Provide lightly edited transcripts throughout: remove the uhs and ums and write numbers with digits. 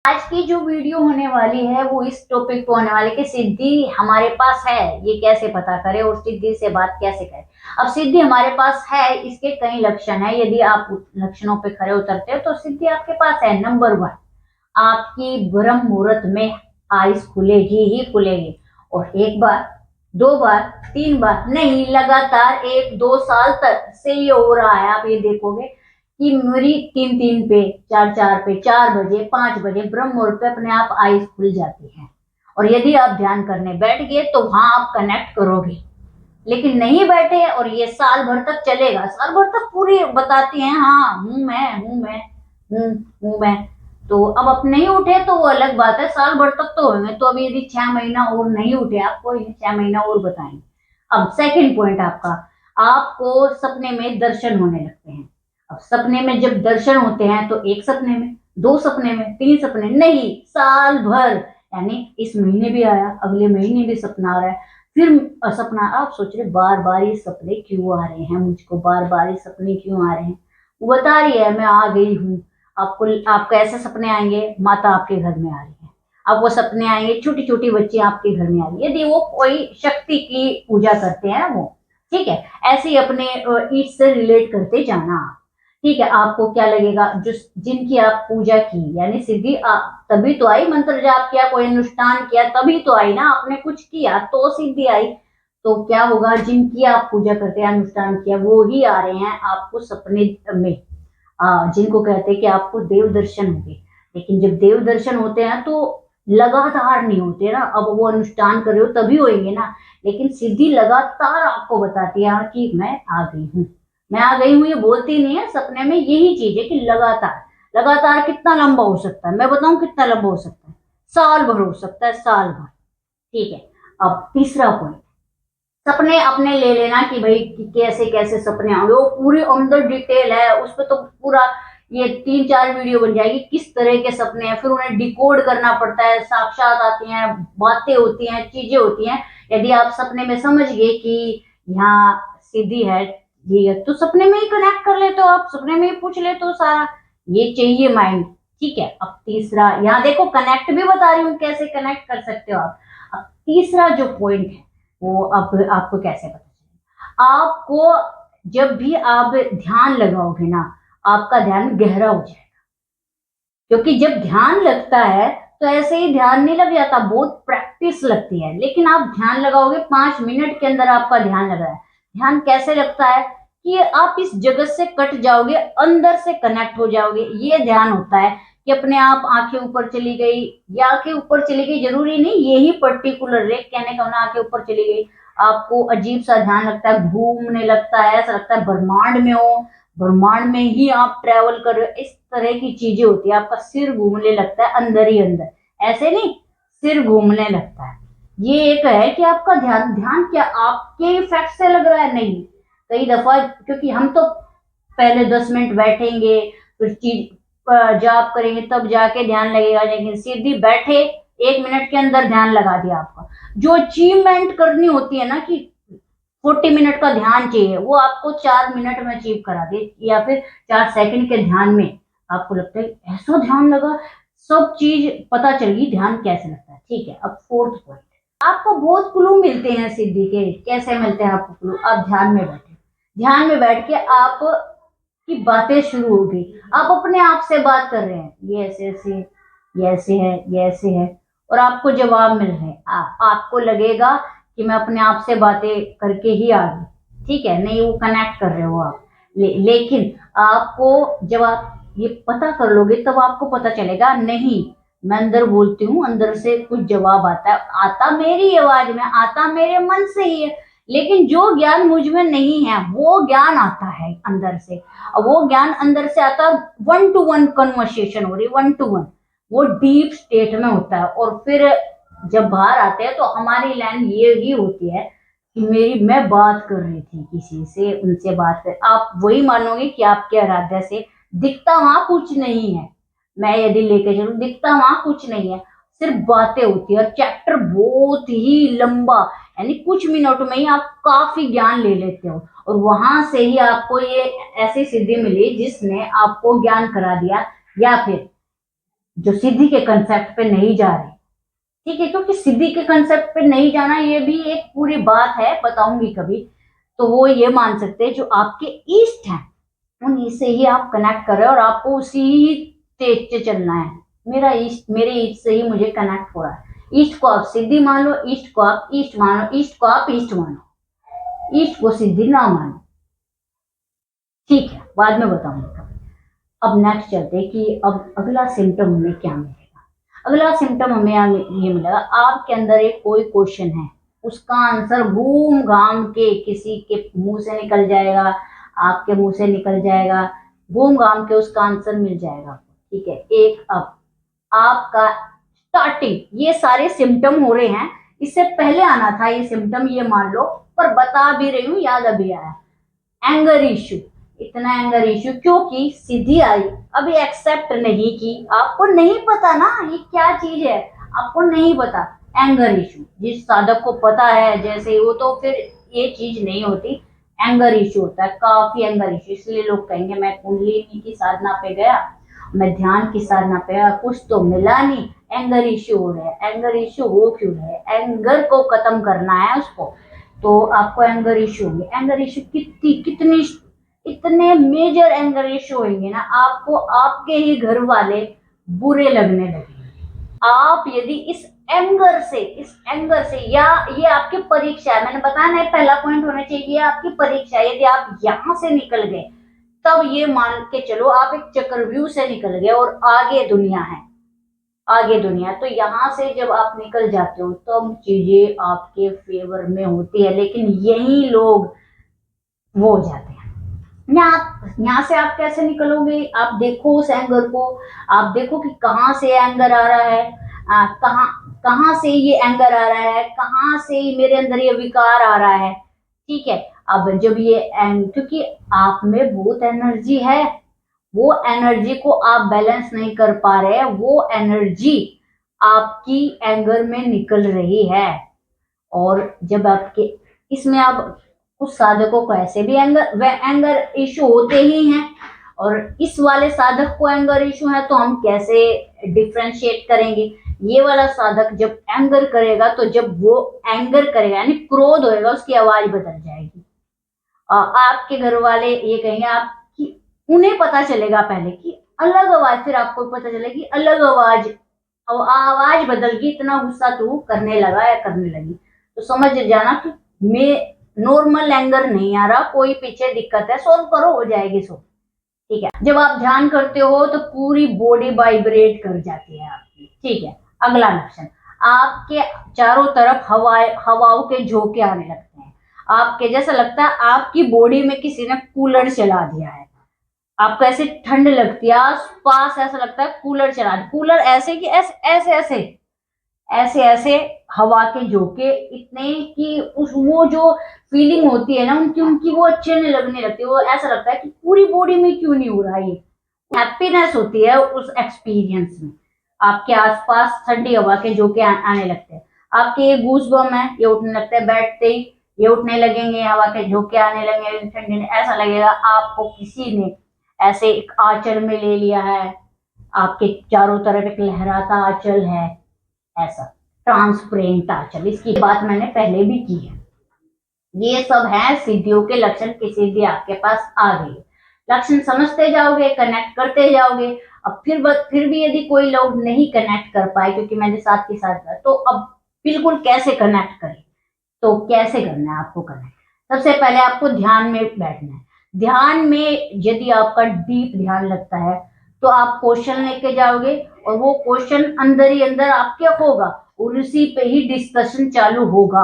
आज की जो वीडियो होने वाली है वो इस टॉपिक पे होने वाली है कि सिद्धि हमारे पास है ये कैसे पता करें और सिद्धि से बात कैसे करें। अब सिद्धि हमारे पास है, इसके कई लक्षण है। यदि आप लक्षणों पे खरे उतरते हो तो सिद्धि आपके पास है। नंबर 1, आपकी ब्रह्म मुहूर्त में आइज खुलेगी ही खुलेगी, और एक बार, दो बार, तीन बार नहीं, लगातार 1-2 साल तक से ये हो रहा है। आप ये देखोगे कि मेरी 3-3 पे, 4-4 पे, 4 बजे, 5 बजे ब्रह्म मुहूर्त पे अपने आप आईज खुल जाती है। और यदि आप ध्यान करने बैठ गए तो वहां आप कनेक्ट करोगे, लेकिन नहीं बैठे और ये साल भर तक चलेगा, साल भर तक पूरी बताती हैं हाँ हूं मैं, हूं मैं। तो अब आप नहीं उठे तो वो अलग बात है, साल भर तक तो होंगे। तो अभी यदि 6 महीना और नहीं उठे आप, कोई 6 महीना और बताएंगे। अब सेकंड पॉइंट आपका, आपको सपने में दर्शन होने लगते हैं। अब सपने में जब दर्शन होते हैं तो एक सपने में, दो सपने में, तीन सपने नहीं, साल भर, यानी इस महीने भी आया, अगले महीने भी सपना आ रहा है, फिर सपना। आप सोच रहे बार बार ये सपने क्यों आ रहे हैं मुझको, बार बार ये सपने क्यों आ रहे हैं। वो बता रही है मैं आ गई हूँ। आपको आपको ऐसे सपने आएंगे माता आपके घर में आ रही है, अब वो सपने आएंगे छोटी छोटी बच्ची आपके घर में आ रही है, यदि वो कोई शक्ति की पूजा करते हैं वो, ठीक है। ऐसे ही अपने ईट से रिलेट करते जाना आप, ठीक है। आपको क्या लगेगा, जो जिनकी आप पूजा की यानी सिद्धि तभी तो आई, मंत्र जाप किया, कोई अनुष्ठान किया तभी तो आई ना, आपने कुछ किया तो सिद्धि आई। तो क्या होगा, जिनकी आप पूजा करते हैं, अनुष्ठान किया, वो ही आ रहे हैं आपको सपने में। जिनको कहते हैं कि आपको देव दर्शन होंगे। लेकिन जब देव दर्शन होते हैं तो लगातार नहीं होते ना, अब वो अनुष्ठान कर रहे हो तभी होंगे ना। लेकिन सिद्धि लगातार आपको बताती है कि मैं आ गई हूँ, मैं आ गई हूँ, ये बोलती नहीं है सपने में। यही चीज है कि लगातार, लगातार कितना लंबा हो सकता है, मैं बताऊं कितना लंबा हो सकता है, साल भर हो सकता है, साल भर, ठीक है। अब तीसरा पॉइंट, सपने अपने ले लेना कि भाई कैसे कैसे सपने आएंगे, वो पूरी अंदर डिटेल है उस पर, तो पूरा ये 3-4 वीडियो बन जाएगी किस तरह के सपने हैं, फिर उन्हें डिकोड करना पड़ता है, साक्षात आती हैं, बातें होती हैं, चीजें होती हैं। यदि आप सपने में समझ गए कि यहाँ सीधी है, ये है, तो सपने में ही कनेक्ट कर लेते हो आप, सपने में ही पूछ लेते हो सारा। ये चाहिए माइंड, ठीक है। अब तीसरा, यहाँ देखो कनेक्ट भी बता रही हूँ कैसे कनेक्ट कर सकते हो आप। अब तीसरा जो पॉइंट है वो अब आपको कैसे पता चलेगा, आपको जब भी आप ध्यान लगाओगे ना, आपका ध्यान गहरा हो जाएगा। क्योंकि जब ध्यान लगता है तो ऐसे ही ध्यान नहीं लग जाता, बहुत प्रैक्टिस लगती है। लेकिन आप ध्यान लगाओगे, 5 मिनट के अंदर आपका ध्यान लग रहा है। ध्यान कैसे लगता है कि आप इस जगत से कट जाओगे, अंदर से कनेक्ट हो जाओगे, ये ध्यान होता है। कि अपने आप आंखें ऊपर चली गई, या आंखें ऊपर चली गई जरूरी नहीं, यही पर्टिकुलर रेख कहने का ना, आंखें ऊपर चली गई, आपको अजीब सा ध्यान लगता है, घूमने लगता है, ऐसा लगता है ब्रह्मांड में हो, ब्रह्मांड में ही आप ट्रेवल कर रहे हो, इस तरह की चीजें होती है। आपका सिर घूमने लगता है अंदर ही अंदर, ऐसे नहीं, सिर घूमने लगता है। ये एक है कि आपका ध्यान, ध्यान क्या आपके इफेक्ट से लग रहा है, नहीं। कई दफा, क्योंकि हम तो पहले 10 मिनट बैठेंगे, फिर चीज जाप करेंगे, तब जाके ध्यान लगेगा। लेकिन सीधी बैठे 1 मिनट के अंदर ध्यान लगा दिया आपका। जो अचीवमेंट करनी होती है ना कि 40 मिनट का ध्यान चाहिए, वो आपको 4 मिनट में अचीव करा दे, या फिर 4 सेकंड के ध्यान में आपको लगता है ऐसा ध्यान लगा, सब चीज पता चल गई ध्यान कैसे लगता है, ठीक है। अब फोर्थ पॉइंट, आपको बहुत क्लू मिलते हैं सिद्धि के। कैसे मिलते हैं आपको क्लू, आप ध्यान में बैठे, ध्यान में बैठ के आप की बातें शुरू हो गई, आप अपने आप से बात कर रहे हैं, ये ऐसे ऐसे, ये ऐसे है, ये ऐसे है, और आपको जवाब मिल रहे हैं। आपको लगेगा कि मैं अपने आप से बातें करके ही आ गई, ठीक है, नहीं वो कनेक्ट कर रहे हो आप। लेकिन आपको जब आप ये पता कर लोगे तब आपको पता चलेगा नहीं, मैं अंदर बोलती हूँ, अंदर से कुछ जवाब आता है, आता मेरी आवाज में, आता मेरे मन से ही है। लेकिन जो ज्ञान मुझ में नहीं है वो ज्ञान आता है अंदर से, और वो ज्ञान अंदर से आता है, 1-to-1 कन्वर्सेशन हो रही, 1-to-1, वो डीप स्टेट में होता है। और फिर जब बाहर आते हैं तो हमारी लाइन ये ही होती है कि मेरी, मैं बात कर रही थी किसी से, उनसे बात कर, आप वही मानोगे कि आपके आराध्या से दिखता वहां कुछ नहीं है। मैं यदि लेके चलूं, दिखता वहां कुछ नहीं है, सिर्फ बातें होती है, और चैप्टर बहुत ही लंबा, यानी कुछ मिनट में ही आप काफी ज्ञान ले लेते हो। और वहां से ही आपको ये ऐसी सिद्धि मिली जिसने आपको ज्ञान करा दिया, या फिर जो सिद्धि के कंसेप्ट पे नहीं जा रहे, ठीक है, क्योंकि सिद्धि के कंसेप्ट पे नहीं जाना ये भी एक पूरी बात है, बताऊंगी कभी। तो वो ये मान सकते हैं जो आपके ईस्ट हैं उन्हीं से ही आप कनेक्ट कर रहे हो और आपको उसी तेज से चलना है। मेरा ईस्ट, मेरे ईस्ट से ही मुझे कनेक्ट हो रहा है। ईस्ट को आप सिद्धि मान लो, ईस्ट को आप ईस्ट मानो, ईस्ट को आप ईस्ट मानो, ईस्ट को सिद्धि ना मानो, ठीक है, बाद में बताऊंगा। अब नेक्स्ट चलते हैं कि अब अगला सिम्टम हमें क्या मिलेगा। अगला सिम्टम हमें ये मिलेगा, आपके अंदर एक कोई क्वेश्चन है, उसका आंसर घूम घाम के किसी के मुंह से निकल जाएगा, आपके मुंह से निकल जाएगा, घूम घाम के उसका आंसर मिल जाएगा, ठीक है। एक अब आपका स्टार्टिंग, ये सारे सिम्टम हो रहे हैं, इससे पहले आना था ये सिम्टम, ये मान लो, पर बता भी रही हूँ, याद अभी आया। एंगर इश्यू, इतना एंगर इश्यू क्योंकि सीधी आई, अभी एक्सेप्ट नहीं की, आपको नहीं पता ना ये क्या चीज है, आपको नहीं पता। एंगर इश्यू जिस साधक को पता है जैसे वो, तो फिर ये चीज नहीं होती, एंगर इश्यू होता है, काफी एंगर इश्यू। इसलिए लोग कहेंगे मैं कुंडलिनी की साधना पे गया, मैं ध्यान की साधना पे गया, कुछ तो मिला नहीं, एंगर इश्यू हो रहा है। एंगर इश्यू हो क्यों है? एंगर को खत्म करना है उसको, तो आपको एंगर इश्यू होंगे। एंगर इश्यू कितनी इतने मेजर एंगर इश्यू होंगे ना, आपको आपके ही घर वाले बुरे लगने लगेंगे। आप यदि इस एंगर से या ये आपकी परीक्षा है, मैंने बताया ना पहला पॉइंट होना चाहिए आपकी परीक्षा, यदि आप यहां से निकल गए तब ये मान के चलो आप एक चक्रव्यूह से निकल गए और आगे दुनिया है, आगे दुनिया। तो यहाँ से जब आप निकल जाते हो तब चीजें आपके फेवर में होती है, लेकिन यही लोग वो हो जाते हैं। यहाँ से आप कैसे निकलोगे? आप देखो उस एंगर को, आप देखो कि कहाँ से एंगर आ रहा है, कहाँ कहाँ से ये एंगर आ रहा है, कहाँ से मेरे अंदर ये विकार आ रहा है, ठीक है। अब जब ये क्योंकि आप में बहुत एनर्जी है, वो एनर्जी को आप बैलेंस नहीं कर पा रहे, वो एनर्जी आपकी एंगर में निकल रही है। और जब आपके इसमें आप कुछ साधकों को ऐसे भी एंगर इशू होते ही हैं, और इस वाले साधक को एंगर इशू है तो हम कैसे डिफ्रेंशिएट करेंगे? ये वाला साधक जब एंगर करेगा, तो जब वो एंगर करेगा यानी क्रोध होएगा, उसकी आवाज बदल जाएगी। आपके घर वाले ये कहेंगे आपकी, उन्हें पता चलेगा पहले कि अलग आवाज, फिर आपको पता चलेगी अलग आवाज, और आवाज बदल गई, इतना गुस्सा तू करने लगा या करने लगी, तो समझ जाना कि मैं नॉर्मल एंगर नहीं आ रहा, कोई पीछे दिक्कत है, सोल्व करो, हो जाएगी सोल्व, ठीक है। जब आप ध्यान करते हो तो पूरी बॉडी वाइब्रेट कर जाती है आपकी, ठीक है। अगला लक्षण, आपके चारों तरफ हवाओं के झोंके आने लगते हैं, आपके जैसा लगता है आपकी बॉडी में किसी ने कूलर चला दिया है, आपको ऐसे ठंड लगती है, आस पास ऐसा लगता है कूलर चला, कूलर ऐसे कि ऐसे ऐसे हवा के झोंके इतने कि उस वो जो फीलिंग होती है ना उनकी उनकी वो अच्छे नहीं लगने लगती, वो ऐसा लगता है कि पूरी बॉडी में क्यों नहीं हो रहा ये, हैप्पीनेस होती है उस एक्सपीरियंस में। आपके आसपास ठंडी हवा के झोंके आने लगते हैं, आपके ये गूस बम है, ये उठने लगते हैं, बैठते ही ये उठने लगेंगे, हवा के झोंके आने लगेंगे ठंडी, ऐसा लगेगा आपको किसी ने ऐसे एक आंचल में ले लिया है, आपके चारों तरफ एक लहराता आंचल है, ऐसा ट्रांसपेरेंट आंचल। इसकी बात मैंने पहले भी की है। ये सब है सिद्धियों के लक्षण कि सिद्धि आपके पास आ गई। लक्षण समझते जाओगे, कनेक्ट करते जाओगे। अब फिर भी यदि कोई लोग नहीं कनेक्ट कर पाए, क्योंकि मैंने साथ के साथ, तो अब बिल्कुल कैसे कनेक्ट करें? तो कैसे करना है आपको कनेक्ट? सबसे पहले आपको ध्यान में बैठना है। ध्यान में यदि आपका डीप ध्यान लगता है तो आप क्वेश्चन लेके जाओगे और वो क्वेश्चन अंदर ही अंदर आपके होगा और उसी पे ही डिस्कशन चालू होगा।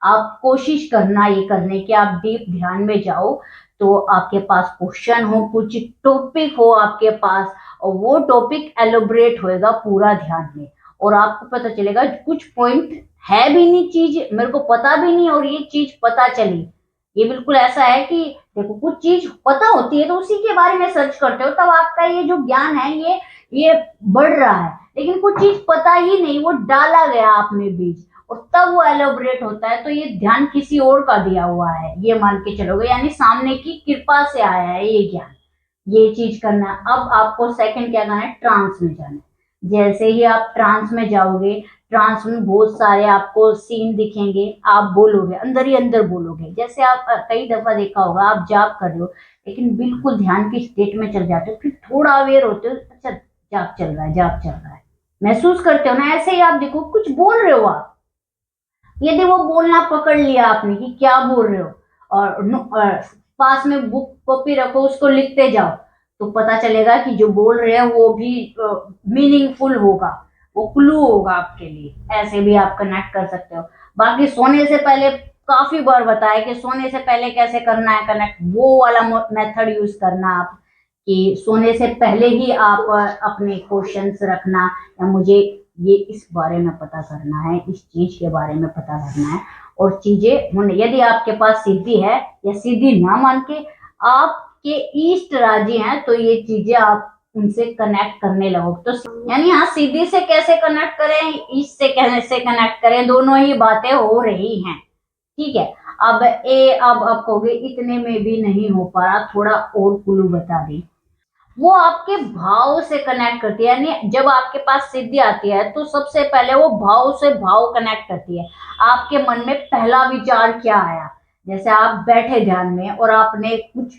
आप कोशिश करना ये करने की आप डीप ध्यान में जाओ, तो आपके पास क्वेश्चन हो, कुछ टॉपिक हो आपके पास, और वो टॉपिक एलोबरेट होएगा पूरा ध्यान में, और आपको पता चलेगा कुछ पॉइंट है भी नहीं, चीज मेरे को पता भी नहीं और ये चीज पता चली। ये बिल्कुल ऐसा है कि देखो कुछ चीज पता होती है तो उसी के बारे में सर्च करते हो, तब आपका ये जो ज्ञान है ये बढ़ रहा है। लेकिन कुछ चीज पता ही नहीं, वो डाला गया आपने बीज, और तब वो एलोबरेट होता है, तो ये ध्यान किसी और का दिया हुआ है, ये मान के चलोगे, यानी सामने की कृपा से आया है ये ज्ञान, ये चीज करना। अब आपको सेकंड क्या करना है? ट्रांस में जाना है। जैसे ही आप ट्रांस में जाओगे, ट्रांस में बहुत सारे आपको सीन दिखेंगे, आप बोलोगे, अंदर ही अंदर बोलोगे। जैसे आप कई दफा देखा होगा, आप जाप कर रहे हो लेकिन बिल्कुल ध्यान की स्टेट में चल जाते हो, फिर थोड़ा अवेयर होते हो, अच्छा जाप चल रहा है, जाप चल रहा है, महसूस करते हो ना। ऐसे ही आप देखो, कुछ बोल रहे हो आप, यदि वो बोलना पकड़ लिया आपने कि क्या बोल रहे हो, और पास में बुक कॉपी रखो, उसको लिखते जाओ, तो पता चलेगा कि जो बोल रहे हैं वो भी मीनिंगफुल होगा, वो क्लू होगा आपके लिए। ऐसे भी आप कनेक्ट कर सकते हो। बाकी सोने से पहले काफी बार बताया कि सोने से पहले कैसे करना है कनेक्ट, वो वाला मेथड यूज करना आप, कि सोने से पहले ही आप अपने क्वेश्चंस रखना, या मुझे ये इस बारे में पता करना है, इस चीज के बारे में पता करना है, और चीजें होने। यदि आपके पास सिद्धि है, या सिद्धि ना मान के आपके ईष्ट राजी हैं, तो ये चीजें आप उनसे कनेक्ट करने लगो। तो यानी हाँ, सिद्धि से कैसे कनेक्ट करें, ईष्ट से कैसे कनेक्ट करें, दोनों ही बातें हो रही हैं। ठीक है। अब आप कहोगे इतने में भी नहीं हो पा रहा, थोड़ा और क्लू बता दी। वो आपके भाव से कनेक्ट करती है, यानी जब आपके पास सिद्धि आती है तो सबसे पहले वो भाव से भाव कनेक्ट करती है। आपके मन में पहला विचार क्या आया, जैसे आप बैठे ध्यान में और आपने कुछ,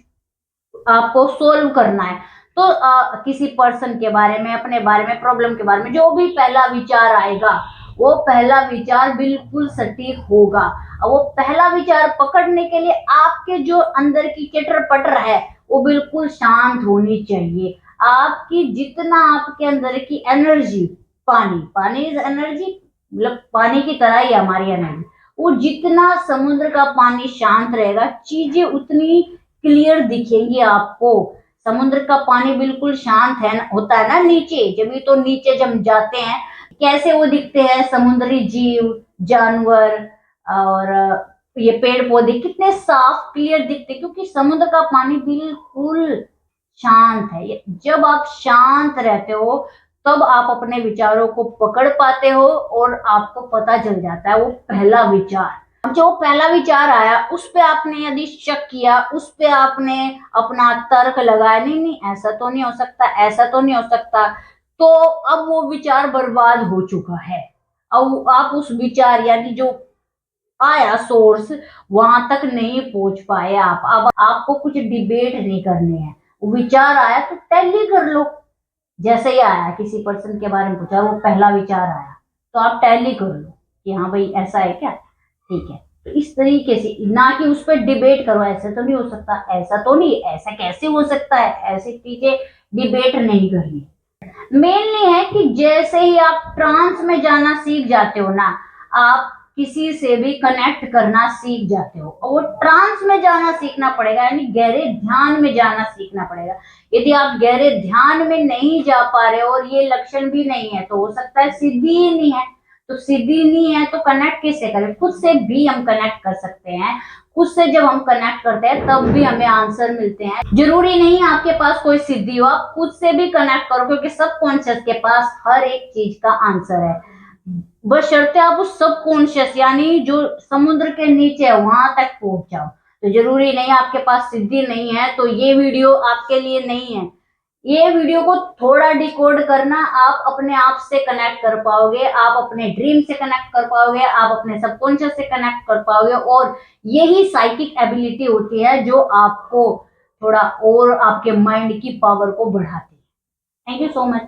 आपको सोल्व करना है, तो किसी पर्सन के बारे में, अपने बारे में, प्रॉब्लम के बारे में, जो भी पहला विचार आएगा, वो पहला विचार बिल्कुल सटीक होगा। और वो पहला विचार पकड़ने के लिए आपके जो अंदर की चटर पटर है, वो बिल्कुल शांत होनी चाहिए। आपकी जितना आपके अंदर की एनर्जी, पानी, पानी इज एनर्जी, मतलब पानी की तरह ही हमारी एनर्जी, वो जितना समुद्र का पानी शांत रहेगा, चीजें उतनी क्लियर दिखेंगी आपको। समुद्र का पानी बिल्कुल शांत है, होता है ना नीचे, जब तो नीचे जब जाते हैं कैसे वो दिखते हैं, समुद्री जीव, जानवर, और ये पेड़ पौधे कितने साफ क्लियर दिखते हैं, क्योंकि समुद्र का पानी बिल्कुल शांत है। जब आप शांत रहते हो, तब आप अपने विचारों को पकड़ पाते हो, और आपको पता चल जाता है वो पहला विचार। जो पहला विचार आया, उस पे आपने यदि शक किया, उस पे आपने अपना तर्क लगाया, नहीं नहीं ऐसा तो नहीं हो सकता, ऐसा तो नहीं हो सकता, तो अब वो विचार बर्बाद हो चुका है। अब आप उस विचार, यानी जो आया सोर्स, वहां तक नहीं पहुंच पाए आप। अब आपको कुछ डिबेट नहीं करने हैं, विचार आया तो टैली कर लो। जैसे ही आया, किसी पर्सन के बारे में पूछा, वो पहला विचार आया, तो आप टैली कर लो कि हाँ भाई ऐसा है क्या, ठीक है। तो इस तरीके से, ना कि उस पर डिबेट करो, ऐसा तो नहीं हो सकता, ऐसा तो नहीं, ऐसा कैसे हो सकता है, ऐसी चीजें डिबेट नहीं करनी। मेनली है कि जैसे ही आप ट्रांस में जाना सीख जाते हो ना, आप किसी से भी कनेक्ट करना सीख जाते हो, और वो ट्रांस में जाना सीखना पड़ेगा, यानी गहरे ध्यान में जाना सीखना पड़ेगा। यदि आप गहरे ध्यान में नहीं जा पा रहे हो, और ये लक्षण भी नहीं है, तो हो सकता है सिद्धि ही नहीं है। तो सिद्धि नहीं है तो कनेक्ट कैसे करें, खुद से भी हम कनेक्ट कर सकते हैं। खुद से जब हम कनेक्ट करते हैं, तब भी हमें आंसर मिलते हैं। जरूरी नहीं आपके पास कोई सिद्धि हो, आप खुद से भी कनेक्ट करो, क्योंकि सबकॉन्शियस के पास हर एक चीज का आंसर है। बशर्ते आप उस सबकॉन्शियस, यानी जो समुद्र के नीचे है, वहां तक पहुंच जाओ। तो जरूरी नहीं आपके पास सिद्धि नहीं है तो ये वीडियो आपके लिए नहीं है। ये वीडियो को थोड़ा डिकोड करना, आप अपने आप से कनेक्ट कर पाओगे, आप अपने ड्रीम से कनेक्ट कर पाओगे, आप अपने सबकॉन्शियस से कनेक्ट कर पाओगे, और यही साइकिक एबिलिटी होती है जो आपको थोड़ा और आपके माइंड की पावर को बढ़ाती है। Thank you so much.